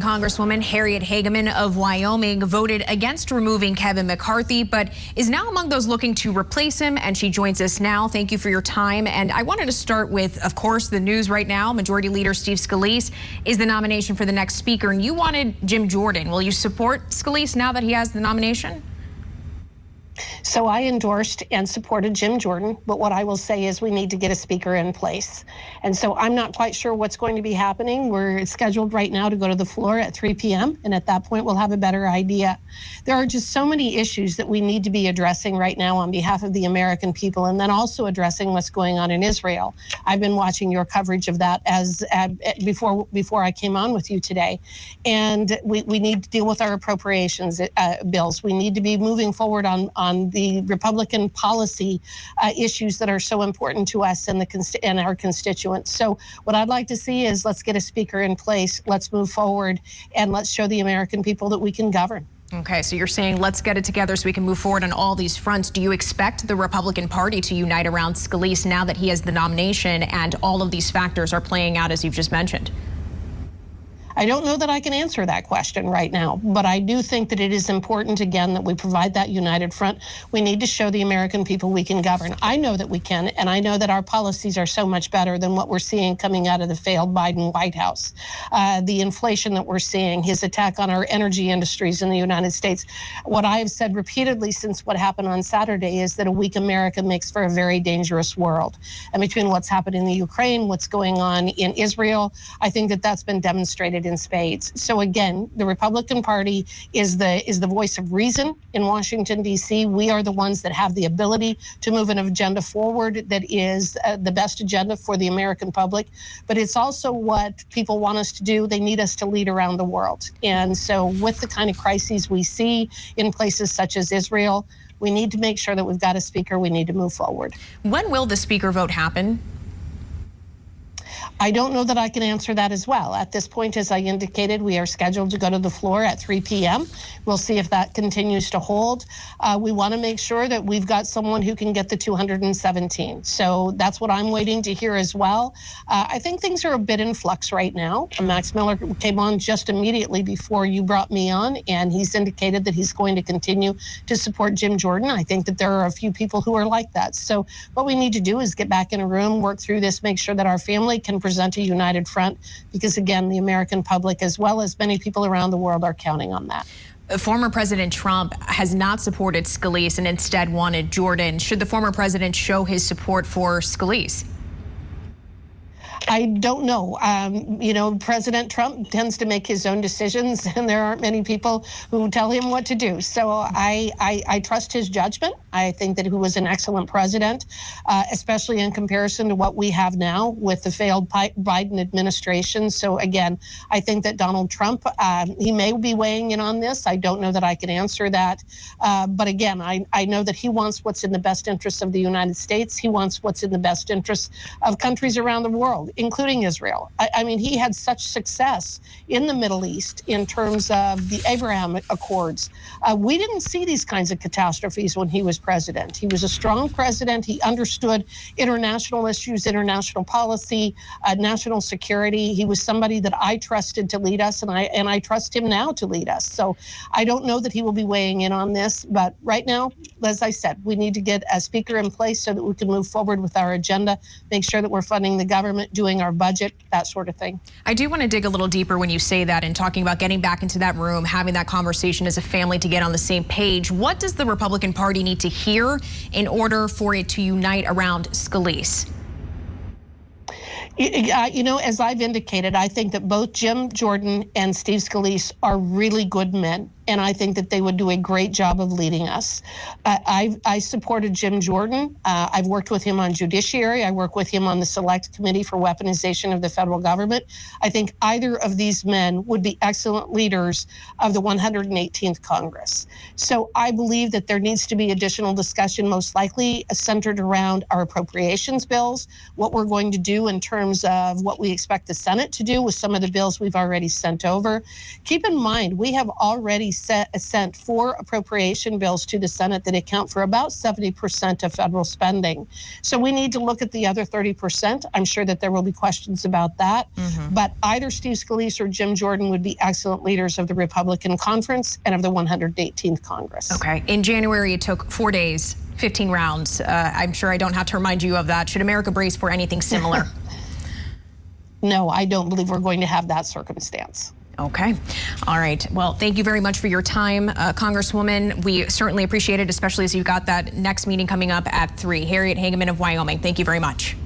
Congresswoman Harriet Hageman of Wyoming voted against removing Kevin McCarthy, but is now among those looking to replace him, and she joins us now. Thank you for your time. And I wanted to start with, of course, the news right now. Majority Leader Steve Scalise is the nomination for the next speaker, and you wanted Jim Jordan. Will you support Scalise now that he has the nomination? So I endorsed and supported Jim Jordan, but what I will say is we need to get a speaker in place. And so I'm not quite sure what's going to be happening. We're scheduled right now to go to the floor at 3 p.m. and at that point we'll have a better idea. There are just so many issues that we need to be addressing right now on behalf of the American people, and then also addressing what's going on in Israel. I've been watching your coverage of that as before I came on with you today. And we need to deal with our appropriations bills. We need to be moving forward on the Republican policy issues that are so important to us and our constituents. So what I'd like to see is let's get a speaker in place, let's move forward, and let's show the American people that we can govern. Okay, so you're saying let's get it together so we can move forward on all these fronts. Do you expect the Republican Party to unite around Scalise now that he has the nomination and all of these factors are playing out as you've just mentioned? I don't know that I can answer that question right now, but I do think that it is important, again, that we provide that united front. We need to show the American people we can govern. I know that we can, and I know that our policies are so much better than what we're seeing coming out of the failed Biden White House. The inflation that we're seeing, his attack on our energy industries in the United States. What I have said repeatedly since what happened on Saturday is that a weak America makes for a very dangerous world. And between what's happened in the Ukraine, what's going on in Israel, I think that that's been demonstrated in spades. So again, the Republican Party is the voice of reason in Washington, D.C. We are the ones that have the ability to move an agenda forward that is the best agenda for the American public. But it's also what people want us to do. They need us to lead around the world. And so with the kind of crises we see in places such as Israel, we need to make sure that we've got a speaker. We need to move forward. When will the speaker vote happen? I don't know that I can answer that as well. At this point, as I indicated, we are scheduled to go to the floor at 3 p.m. We'll see if that continues to hold. We want to make sure that we've got someone who can get the 217. So that's what I'm waiting to hear as well. I think things are a bit in flux right now. Max Miller came on just immediately before you brought me on, and he's indicated that he's going to continue to support Jim Jordan. I think that there are a few people who are like that. So what we need to do is get back in a room, work through this, make sure that our family can present a united front, because again, the American public, as well as many people around the world, are counting on that. Former President Trump has not supported Scalise and instead wanted Jordan. Should the former president show his support for Scalise? I don't know. You know, President Trump tends to make his own decisions, and there aren't many people who tell him what to do. So I trust his judgment. I think that he was an excellent president, especially in comparison to what we have now with the failed Biden administration. So again, I think that Donald Trump, he may be weighing in on this. I don't know that I can answer that. But again, I know that he wants what's in the best interest of the United States. He wants what's in the best interest of countries around the world, including Israel. I mean, he had such success in the Middle East in terms of the Abraham Accords. We didn't see these kinds of catastrophes when he was president. He was a strong president. He understood international issues, international policy, national security. He was somebody that I trusted to lead us, and I trust him now to lead us. So I don't know that he will be weighing in on this, but right now, as I said, we need to get a speaker in place so that we can move forward with our agenda, make sure that we're funding the government, doing our budget, that sort of thing. I do want to dig a little deeper when you say that and talking about getting back into that room, having that conversation as a family to get on the same page. What does the Republican Party need to hear in order for it to unite around Scalise? You know, as I've indicated, I think that both Jim Jordan and Steve Scalise are really good men, and I think that they would do a great job of leading us. I supported Jim Jordan. I've worked with him on judiciary. I work with him on the Select Committee for Weaponization of the Federal Government. I think either of these men would be excellent leaders of the 118th Congress. So I believe that there needs to be additional discussion, most likely centered around our appropriations bills, what we're going to do in terms of what we expect the Senate to do with some of the bills we've already sent over. Keep in mind, we have already sent 4 appropriation bills to the Senate that account for about 70% of federal spending. So we need to look at the other 30%. I'm sure that there will be questions about that. But either Steve Scalise or Jim Jordan would be excellent leaders of the Republican conference and of the 118th Congress. Okay. In January, it took 4 days, 15 rounds. I'm sure I don't have to remind you of that. Should America brace for anything similar? No, I don't believe we're going to have that circumstance. Okay. All right. Well, thank you very much for your time, Congresswoman. We certainly appreciate it, especially as you've got that next meeting coming up at 3. Harriet Hageman of Wyoming, thank you very much.